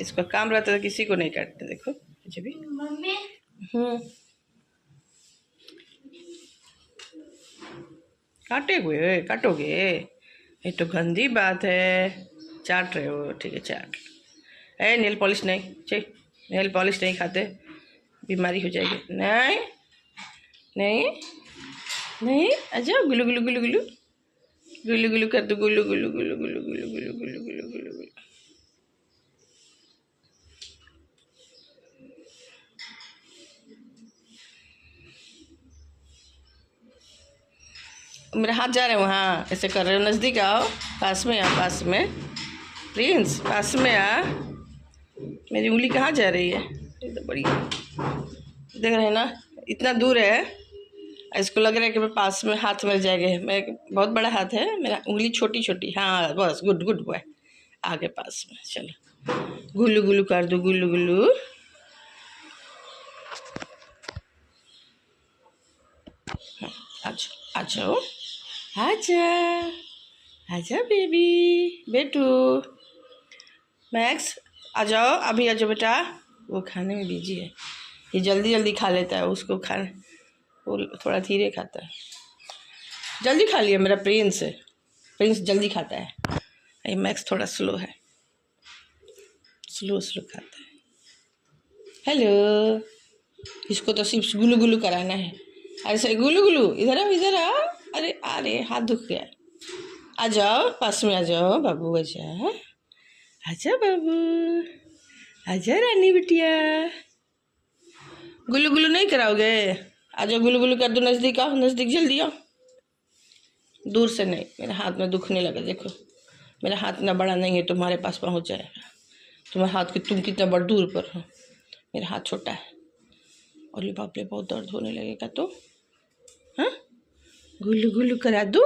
इसका काम रहता है तो किसी को नहीं काटते। देखो मुझे भी मम्मी काटोगे ये तो गंदी बात है। चाट रहे हो, ठीक है चाट। नेल पॉलिश नहीं चाहिए, नेल पॉलिश नहीं खाते, बीमारी हो जाएगी। नहीं नहीं नहीं, अच्छा गुलू गुलू गुलू गुलू गुलू गुलू कर दो, गुलू गुलू गुलू गुलू गुलू गुलू गुलू गुलू गुलू गुलू। मेरे हाथ जा रहे हैं वहाँ, ऐसे कर रहे हो। नज़दीक आओ, पास में आओ, पास में प्रिंस, पास में आ। मेरी उंगली कहाँ जा रही है? ये तो बढ़िया देख रहे हैं ना, इतना दूर है, इसको लग रहा है कि मैं पास में हाथ में जाएगा। मेरा बहुत बड़ा हाथ है, मेरा उंगली छोटी छोटी। हाँ बस, गुड गुड बॉय, आगे पास में। चलो गुल्लू गुल्लू कर दो, गुल्लू गुल्लू। अच्छा अच्छा आजा आजा बेबी, बेटू मैक्स आ जाओ, अभी आ जाओ बेटा। वो खाने में बिजी है, ये जल्दी जल्दी खा लेता है, उसको खाने वो थोड़ा धीरे खाता है। जल्दी खा लिया मेरा प्रिंस है, प्रिंस जल्दी खाता है। ये मैक्स थोड़ा स्लो है, स्लो स्लो खाता है। हेलो, इसको तो सिर्फ गुलू गुलू कराना है। ऐसे गुलू गुलू, इधर आओ इधर आओ। अरे अरे हाथ दुख गया। आ जाओ पास में, आ जाओ बाबू, आजा आजा बाबू, आजा रानी बिटिया। गुल्लू गुल्लू नहीं कराओगे? आ जाओ गुल्लू गुल्लू कर दो। नज़दीक आओ, नज़दीक जल्दी आओ, दूर से नहीं। मेरे हाथ में दुखने लगा, देखो मेरा हाथ इतना बड़ा नहीं है, तुम्हारे पास पहुंच जाएगा। तुम्हारे हाथ की तुम कितना बड़ दूर पर हो, मेरा हाथ छोटा है। और ये बाप रे, बहुत दर्द होने लगेगा तो। हाँ गुल्लू गुल्लू करा दो।